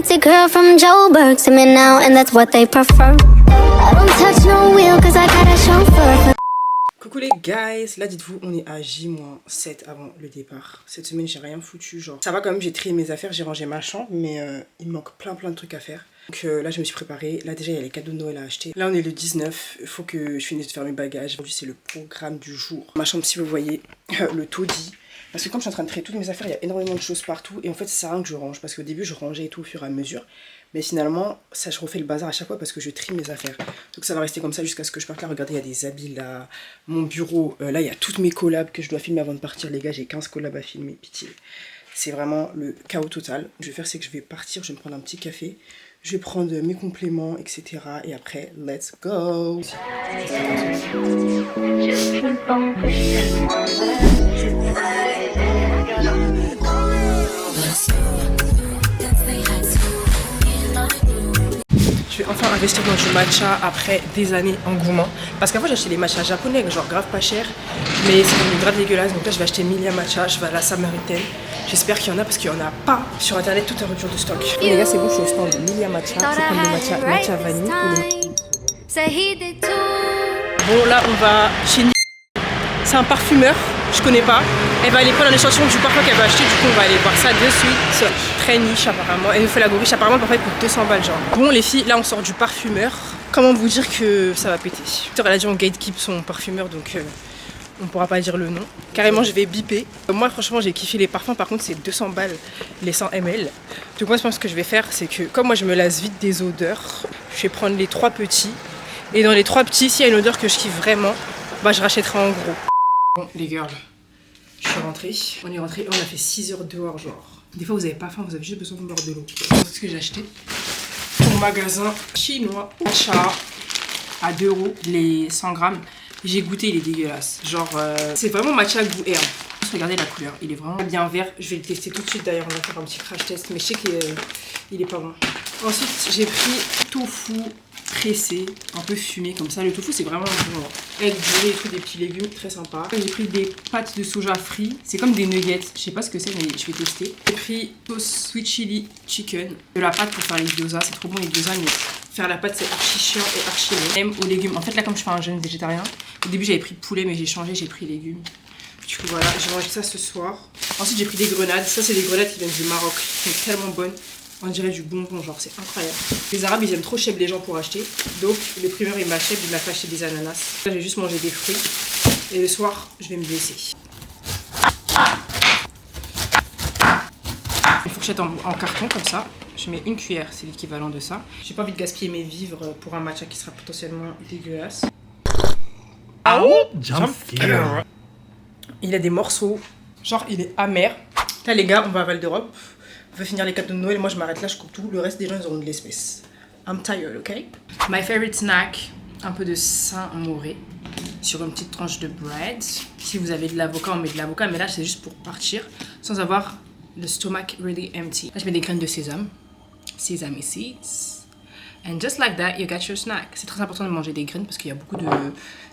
pretty girl from Joburg. See me now and that's what they prefer. I don't touch no wheel cause I got a chauffeur. Coucou les guys, là dites-vous on est à J-7 avant le départ. Cette semaine j'ai rien foutu, genre ça va quand même, j'ai trié mes affaires, j'ai rangé ma chambre, mais il me manque plein de trucs à faire. Donc là je me suis préparée, là déjà il y a les cadeaux de Noël à acheter. Là on est le 19, il faut que je finisse de faire mes bagages. Aujourd'hui c'est le programme du jour. Ma chambre, si vous voyez, le taudis. Parce que comme je suis en train de trier toutes mes affaires, il y a énormément de choses partout. Et en fait ça sert à rien que je range, parce qu'au début je rangeais et tout au fur et à mesure. Mais finalement, ça je refais le bazar à chaque fois parce que je trie mes affaires. Donc ça va rester comme ça jusqu'à ce que je parte là. Regardez, il y a des habits là. Mon bureau, là il y a toutes mes collabs que je dois filmer avant de partir. Les gars, j'ai 15 collabs à filmer, pitié. C'est vraiment le chaos total. Je vais faire, c'est que je vais partir, je vais me prendre un petit café. Je vais prendre mes compléments, etc. Et après, let's go! Je vais enfin investir dans du matcha après des années engouement. Parce qu'avant j'ai acheté les matchas japonais, genre grave pas cher. Mais c'est devenu grave dégueulasse. Donc là je vais acheter Milia Matcha, je vais à la Samaritaine. J'espère qu'il y en a parce qu'il n'y en a pas. Sur internet tout est en rupture de stock. Et les gars, c'est bon, je suis au stand de Milia Matcha. Je vais prendre le matcha vanille ou le... Bon là on va chez Nick. C'est un parfumeur, je connais pas. Elle va aller prendre un échantillon du parfum qu'elle va acheter, du coup on va aller voir ça de suite. Très niche apparemment, elle nous fait la gourriche, apparemment le parfum coûte 200 balles genre. Bon les filles, là on sort du parfumeur. Comment vous dire que ça va péter? Elle a dit on gatekeep son parfumeur, donc on pourra pas dire le nom. Carrément je vais biper. Moi franchement j'ai kiffé les parfums, par contre c'est 200 balles les 100 ml. Donc moi je pense que je vais faire, c'est que comme moi je me lasse vite des odeurs, je vais prendre les 3 petits. Et dans les 3 petits, s'il y a une odeur que je kiffe vraiment, bah je rachèterai en gros. Bon les girls, je suis rentrée, on est rentré, on a fait 6 heures dehors genre. Des fois vous avez pas faim, vous avez juste besoin de boire de l'eau. C'est ce que j'ai acheté au magasin chinois, matcha à 2 € les 100 grammes. J'ai goûté, il est dégueulasse. Genre c'est vraiment matcha goût herbe. Regardez la couleur, il est vraiment bien vert. Je vais le tester tout de suite d'ailleurs, on va faire un petit crash test, mais je sais qu'il est pas bon. Ensuite j'ai pris tofu pressé, un peu fumé comme ça. Le tofu c'est vraiment bon, avec du riz et tout, des petits légumes, très sympa. J'ai pris des pâtes de soja frites, c'est comme des nuggets, je sais pas ce que c'est mais je vais tester. J'ai pris toast sweet chili chicken, de la pâte pour faire les gyoza, c'est trop bon les gyoza, mais faire la pâte c'est archi chiant et archi long. Même aux légumes, en fait là comme je fais un jeûne végétarien, au début j'avais pris poulet mais j'ai changé, j'ai pris légumes. Du coup voilà, j'ai mangé ça ce soir. Ensuite j'ai pris des grenades, ça c'est des grenades qui viennent du Maroc, qui sont tellement bonnes. On dirait du bonbon, genre c'est incroyable. Les Arabes ils aiment trop chèvre les gens pour acheter. Donc le primeur il m'a chèvre, il m'a fait acheter des ananas. Là j'ai juste mangé des fruits. Et le soir je vais me blesser. Une fourchette en carton comme ça. Je mets une cuillère, c'est l'équivalent de ça. J'ai pas envie de gaspiller mes vivres pour un matcha qui sera potentiellement dégueulasse. Il a des morceaux, genre il est amer. Là les gars, on va à Val d'Europe. On va finir les cadeaux de Noël, moi je m'arrête là, je coupe tout. Le reste des gens ils auront de l'espèce. I'm tired, ok? My favorite snack, un peu de Saint-Moré sur une petite tranche de bread. Si vous avez de l'avocat, on met de l'avocat, mais là c'est juste pour partir sans avoir le stomach really empty. Là je mets des graines de sésame, sesame seeds. And just like that, you got your snack. C'est très important de manger des graines parce qu'il y a beaucoup de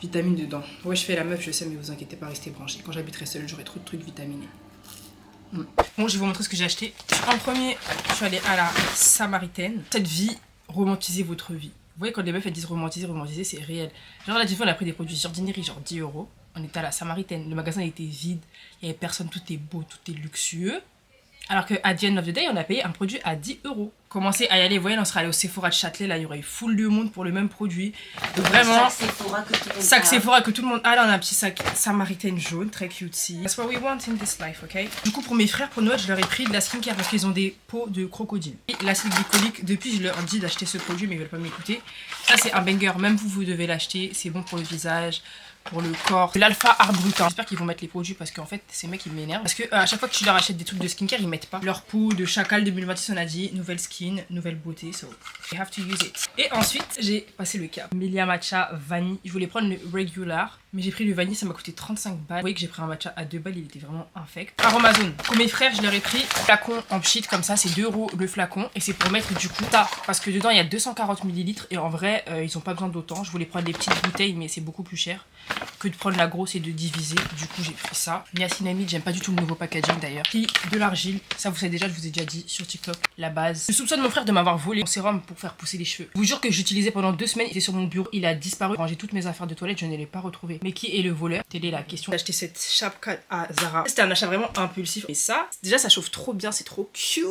vitamines dedans. Ouais, je fais la meuf, je sais, mais vous inquiétez pas, restez branchés. Quand j'habiterai seule, j'aurai trop de trucs vitaminés. Bon, je vais vous montrer ce que j'ai acheté. En premier, je suis allée à la Samaritaine. Cette vie, romantisez votre vie. Vous voyez, quand les meufs elles disent romantiser, c'est réel. Genre là, des fois, on a pris des produits jardinerie, genre 10 €. On était à la Samaritaine. Le magasin était vide. Il n'y avait personne, tout est beau, tout est luxueux. Alors qu'à the end of the day, on a payé un produit à 10 €. Commencez à y aller, vous voyez, on sera allé au Sephora de Châtelet, là il y aurait eu full de monde pour le même produit. Donc vraiment, sac Sephora que tout le monde a. Là on a un petit sac Samaritaine jaune, très cutesy. That's what we want in this life, ok? Du coup pour mes frères, pour Noël, je leur ai pris de la skincare parce qu'ils ont des peaux de crocodile. Et l'acide glycolique, depuis je leur dis d'acheter ce produit mais ils veulent pas m'écouter. Ça c'est un banger, même vous devez l'acheter, c'est bon pour le visage, pour le corps. L'alpha arbutin. J'espère qu'ils vont mettre les produits parce qu'en fait ces mecs ils m'énervent. Parce que à chaque fois que tu leur achètes des trucs de skincare, ils mettent pas leur peau de chacal 2026, on a dit nouvelle skin, nouvelle beauté, so you have to use it. Et ensuite j'ai passé le cap. Milia Matcha vanille. Je voulais prendre le regular, Mais j'ai pris le vanille, ça m'a coûté 35 balles. Vous voyez que j'ai pris un matcha à 2 balles, il était vraiment infect. Aromazone. Pour mes frères, je leur ai pris flacon en pchit comme ça, c'est 2 € le flacon. Et c'est pour mettre du coup ça. Parce que dedans il y a 240 ml et en vrai, ils ont pas besoin d'autant. Je voulais prendre des petites bouteilles, mais c'est beaucoup plus cher que de prendre la grosse et de diviser. Du coup, j'ai pris ça. Niacinamide, j'aime pas du tout le nouveau packaging d'ailleurs. Pris de l'argile. Ça, vous savez déjà, je vous ai déjà dit sur TikTok, la base. Je soupçonne mon frère de m'avoir volé mon sérum pour faire pousser les cheveux. Je vous jure que j'utilisais pendant 2 semaines. Il était sur mon bureau, il a disparu. J'ai rangé toutes mes affaires de toilette, je ne l'ai pas retrouvé. Mais qui est le voleur? Telle est la question. J'ai acheté cette chape à Zara. C'était un achat vraiment impulsif. Et ça, déjà, ça chauffe trop bien, c'est trop cute.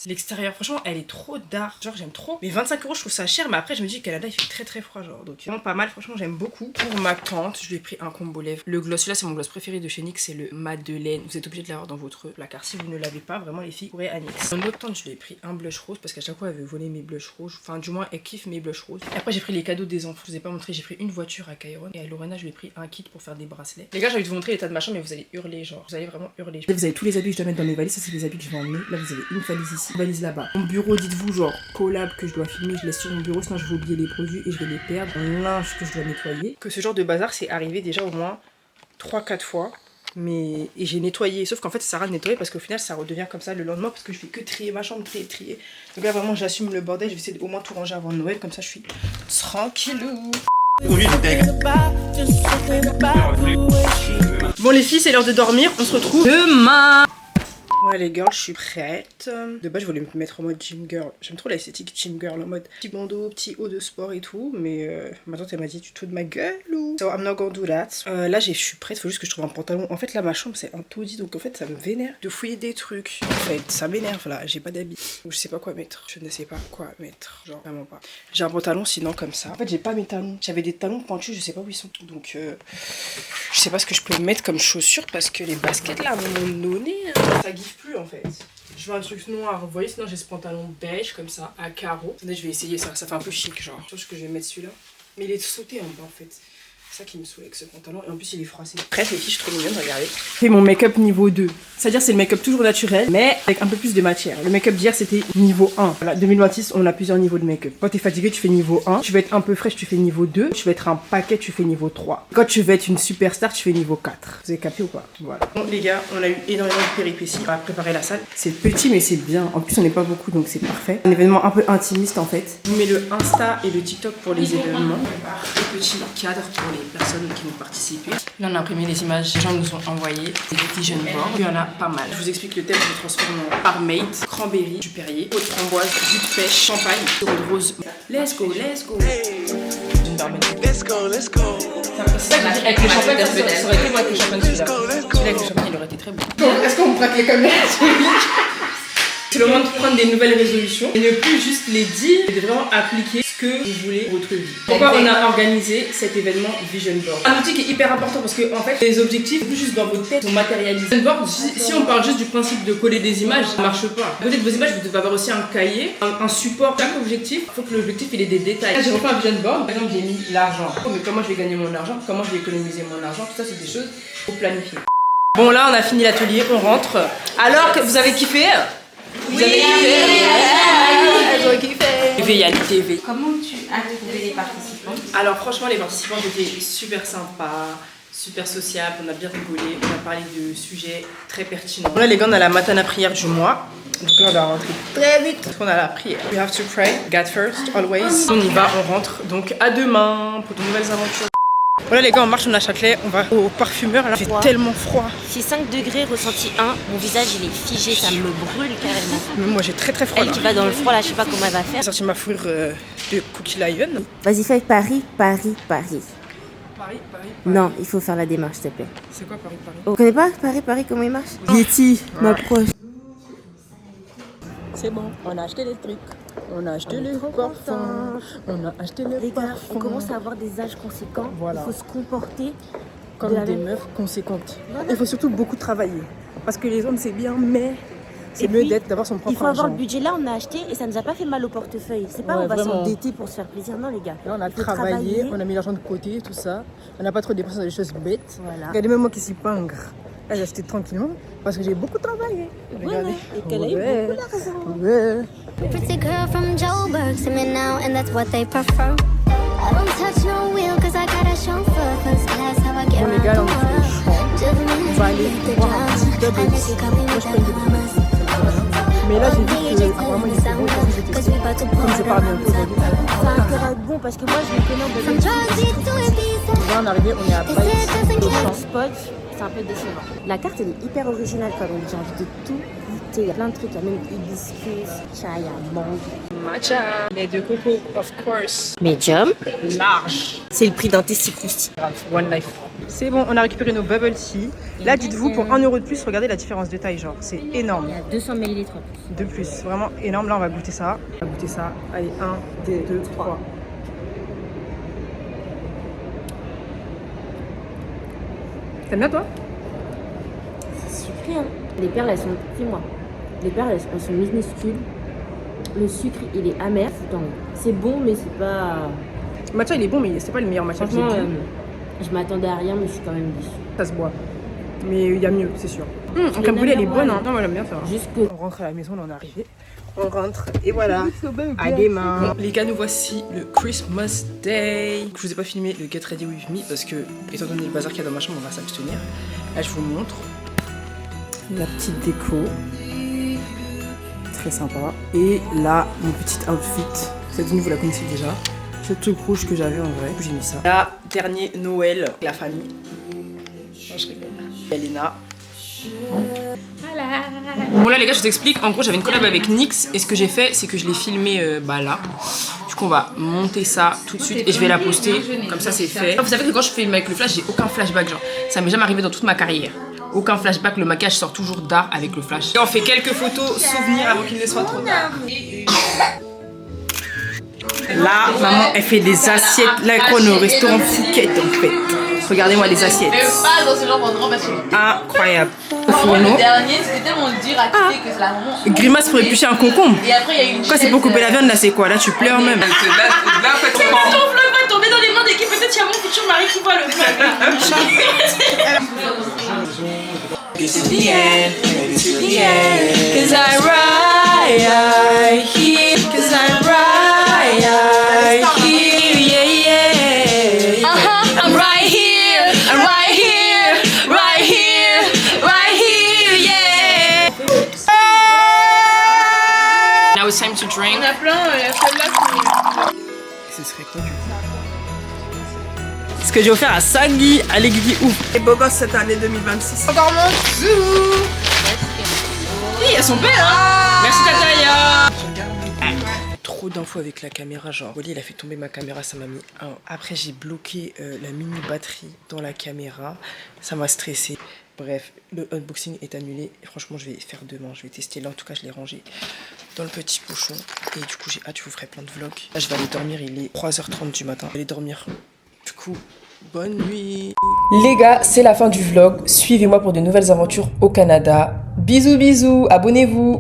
L'extérieur, franchement, elle est trop dark. Genre, j'aime trop. Mais 25 €, je trouve ça cher. Mais après, je me dis, Canada, il fait très très froid. Genre, donc vraiment pas mal. Franchement, j'aime beaucoup. Pour ma tante, je lui ai pris un combo lèvres. Le gloss, celui-là, c'est mon gloss préféré de chez NYX. C'est le Madeleine. Vous êtes obligé de l'avoir dans votre placard. Si vous ne l'avez pas, vraiment, les filles, pourraient à NYX. Mon autre tante, je lui ai pris un blush rose parce qu'à chaque fois, elle veut voler mes blushs rouges. Enfin, du moins, elle kiffe mes blushs roses. Et après, j'ai pris les cadeaux des enfants. Je vous ai pas montré. J'ai pris une voiture à Kairon. Et à Lorena, je lui ai pris un kit pour faire des bracelets. Les gars, j'ai envie de vous montrer l'état de ma chambre, mais vous allez hurler. Genre, vous allez vraiment hurler. Là, vous avez tous les habits que je dois mettre dans mes valises. Ça, c'est les habits que je vais emmener. Là, vous avez une valise ici, une valise là-bas. Mon bureau, dites-vous, genre collab que je dois filmer, je laisse sur mon bureau, sinon je vais oublier les produits et je vais les perdre. Un linge que je dois nettoyer. Que ce genre de bazar, c'est arrivé déjà au moins 3-4 fois. Mais et j'ai nettoyé, sauf qu'en fait ça sert à rien de nettoyer parce qu'au final ça redevient comme ça le lendemain parce que je fais que trier ma chambre, trier. Donc là vraiment j'assume le bordel, je vais essayer au moins tout ranger avant Noël, comme ça je suis tranquillou. Bon les filles, c'est l'heure de dormir, on se retrouve demain. Ouais les girls, je suis prête. De base je voulais me mettre en mode gym girl. J'aime trop l'esthétique gym girl en mode petit bandeau, petit haut de sport et tout. Mais ma tante elle m'a dit tu te fous de ma gueule ou... So I'm not gonna do that. Là je suis prête, faut juste que je trouve un pantalon. En fait là ma chambre c'est un taudis donc en fait ça me vénère de fouiller des trucs. En fait ça m'énerve là, j'ai pas d'habits. Je sais pas quoi mettre, je ne sais pas quoi mettre. Genre vraiment pas. J'ai un pantalon sinon comme ça. En fait j'ai pas mes talons. J'avais des talons pointus, je sais pas où ils sont. Donc je sais pas ce que je peux mettre comme chaussures parce que les baskets là m'ont donné. Ça gifle plus en fait. Je veux un truc noir, vous voyez, sinon j'ai ce pantalon beige comme ça, à carreaux. Attendez, je vais essayer ça, ça fait un peu chic genre. Je pense que je vais mettre celui-là. Mais il est sauté en bas en fait. C'est ça qui me saoule avec ce pantalon et en plus il est froissé. Bref les filles, je suis trop mignonne, regardez. Je fais mon make-up niveau 2. C'est-à-dire c'est le make-up toujours naturel mais avec un peu plus de matière. Le make-up d'hier c'était niveau 1. Voilà, 2026 on a plusieurs niveaux de make-up. Quand t'es fatigué tu fais niveau 1. Tu veux être un peu fraîche tu fais niveau 2. Tu veux être un paquet tu fais niveau 3. Quand tu veux être une superstar tu fais niveau 4. Vous avez capté ou pas? Voilà. Bon les gars, on a eu énormément de péripéties. On va préparer la salle. C'est petit mais c'est bien. En plus on n'est pas beaucoup donc c'est parfait. Un événement un peu intimiste en fait. Je vous mets le Insta et le TikTok pour les événements. Le petit cadre pour les personnes qui vont participer. Là on a imprimé les images, les gens nous ont envoyé des vision boards. Il y en a pas mal. Je vous explique le thème, je le transforme en parmate, cranberry, du Perrier, eau de framboise, jus de pêche, champagne, sirop de rose. Let's go, let's go. Let's go, let's go. C'est ça que je dis avec le champagne, ça aurait été moi avec le champagne celui-là. Celui-là avec le champagne il aurait été très bon. Est-ce qu'on me braque les caméras? C'est le moment de prendre des nouvelles résolutions et ne plus juste les dire, mais de vraiment appliquer ce que vous voulez pour votre vie. Pourquoi on a organisé cet événement Vision Board? Un outil qui est hyper important parce que en fait les objectifs, plus juste dans votre tête, sont matérialisés. Vision Board, si on parle juste du principe de coller des images, ça marche pas. À côté de vos images, vous devez avoir aussi un cahier, un support. Chaque objectif, il faut que l'objectif il ait des détails. Là, j'ai refait un Vision Board, par exemple j'ai mis l'argent. Mais comment je vais gagner mon argent? Comment je vais économiser mon argent? Tout ça c'est des choses pour planifier. Bon là on a fini l'atelier, on rentre. Alors que vous avez kiffé? Vous avez kiffé? TV. Comment tu as trouvé les participants? Alors franchement les participants étaient super sympas, super sociables, on a bien rigolé, on a parlé de sujets très pertinents. Là les gars on a la matana prière du mois. Donc là on va rentrer très vite parce qu'on a la prière. We have to pray, God first, always. On y va, on rentre. Donc à demain pour de nouvelles aventures. Voilà les gars, on marche, on a Châtelet, on va au parfumeur, là il fait tellement froid. C'est 5 degrés, ressenti 1, mon visage il est figé, ça me brûle carrément. Mais moi j'ai très froid. Elle qui va dans le froid là, je sais pas comment elle va faire. J'ai sorti ma fourrure de Cookie Lion. Vas-y fais Paris. Paris. Non, il faut faire la démarche s'il te plaît. C'est quoi Paris? Oh, tu connais pas Paris, comment il marche? Yeti, m'approche. C'est bon, on a acheté les trucs. On a acheté les parfums. On a acheté les gars, parfums. on commence à avoir des âges conséquents. Voilà. Il faut se comporter comme des meufs conséquentes. Il faut surtout beaucoup travailler. Parce que les hommes c'est bien, mais c'est mieux d'avoir son propre argent. Il faut avoir le budget. Là, on a acheté et ça nous a pas fait mal au portefeuille. C'est pas on va s'endetter pour se faire plaisir. Non, les gars. Là, on a travaillé, on a mis l'argent de côté, tout ça. On n'a pas trop dépensé dans des choses bêtes. Voilà. Regardez, même moi qui suis pingre. Là, j'ai acheté tranquillement parce que j'ai beaucoup travaillé. Regardez. Et qu'elle a eu beaucoup d'argent. Ouais. Pretty girl from Joburg, see me now, and that's what they prefer. I don't touch no wheel cause I got a chauffeur. Cause that's how I get Bon les gars, là, on est sur le champ. On va aller voir un petit bubble tea. Moi je prends des bubble tea. Mais là j'ai vu que apparemment il était bon comme je parle un peu aujourd'hui. Ça a intérêt à être bon parce que moi je me connais en bubble tea. Là on est arrivé, on est à Bike au champ. Spot, c'est un peu décevant. La carte elle est hyper originale quoi, donc j'ai envie de tout goûter. Il y a plein de trucs, il y a même hibiscus, chai, mangue. Matcha, lait de coco, of course. Medium. Large. C'est le prix d'un testicousti. One life. C'est bon, on a récupéré nos bubble tea. Là, dites-vous, pour 1 euro de plus, regardez la différence de taille, genre, c'est énorme. Il y a 200 ml en plus. De plus, vraiment énorme. Là, on va goûter ça. On va goûter ça. Allez, 1, 2, 3. T'aimes bien, toi? C'est sucré, hein. Les perles, elles sont, dis-moi, les perles, elles sont minuscules. Le sucre, il est amer. C'est bon, mais c'est pas... Le matcha, il est bon, mais c'est pas le meilleur matcha que j'ai Franchement, bu. je m'attendais à rien, mais je suis quand même déçue. Ça se boit. Mais il y a mieux, c'est sûr. En crème brûlée, elle est bonne, hein. Non, moi, j'aime bien ça. On rentre à la maison, là, on est arrivé. On rentre et voilà. À demain. Les gars, nous voici le Christmas Day. Je vous ai pas filmé le Get Ready With Me parce que, étant donné le bazar qu'il y a dans ma chambre, on va s'abstenir. Là, je vous montre la petite déco. Très sympa. Et là, mon petit outfit. Cette tenue, vous la connaissez déjà. Ce truc rouge que j'avais en vrai. J'ai mis ça. Là, dernier Noël, la famille. Non, je rigole. Elena. Bon là les gars, je vous explique. En gros, j'avais une collab avec NYX et ce que j'ai fait, c'est que je l'ai filmé là. Du coup, on va monter ça tout de suite et je vais la poster. Comme ça, c'est fait. Vous savez que quand je filme avec le flash, j'ai aucun flashback. Genre, ça m'est jamais arrivé dans toute ma carrière. Aucun flashback. Le maquillage sort toujours d'art avec le flash. Et on fait quelques photos souvenirs avant qu'il ne soit trop tard. Là, maman, elle fait des assiettes. Là, on est au restaurant Phuket en fait. Regardez-moi les assiettes. Mais pas dans ce genre d'endroit parce que Incroyable. le dernier c'était tellement dur à quitter que c'est la maman. Grimace pour éplucher un concombre. Et après il y a une Quoi, c'est pour couper la viande là, c'est quoi? Là, tu pleures même. Ton fleuve va tomber dans les mains d'équipe. Peut-être qu'il y a mon futur mari qui voit le fleuve. Cause I'm right here. Cause I'm right here. Yeah, yeah. I'm right here. I'm right here. Right here. Right here. Yeah. Now it's time to drink. On a plein, celle-là Ce serait quoi du coup? Ce que j'ai offert à Sangui, à l'Aiguille ouf. Et beau gosse cette année 2026. Encore mon zou. Oui, elles sont belles hein. Merci Tataya. Trop d'infos avec la caméra, genre Oli il a fait tomber ma caméra, ça m'a mis un. Après j'ai bloqué la mini batterie dans la caméra, ça m'a stressé. Bref, le unboxing est annulé. Et franchement, je vais faire demain. Je vais tester. Là, en tout cas, je l'ai rangé dans le petit bouchon. Et du coup, j'ai hâte, je vous ferai plein de vlogs. Là, je vais aller dormir. Il est 3h30 du matin. Je vais aller dormir. Du coup, bonne nuit. Les gars, c'est la fin du vlog. Suivez-moi pour de nouvelles aventures au Canada. Bisous, bisous. Abonnez-vous.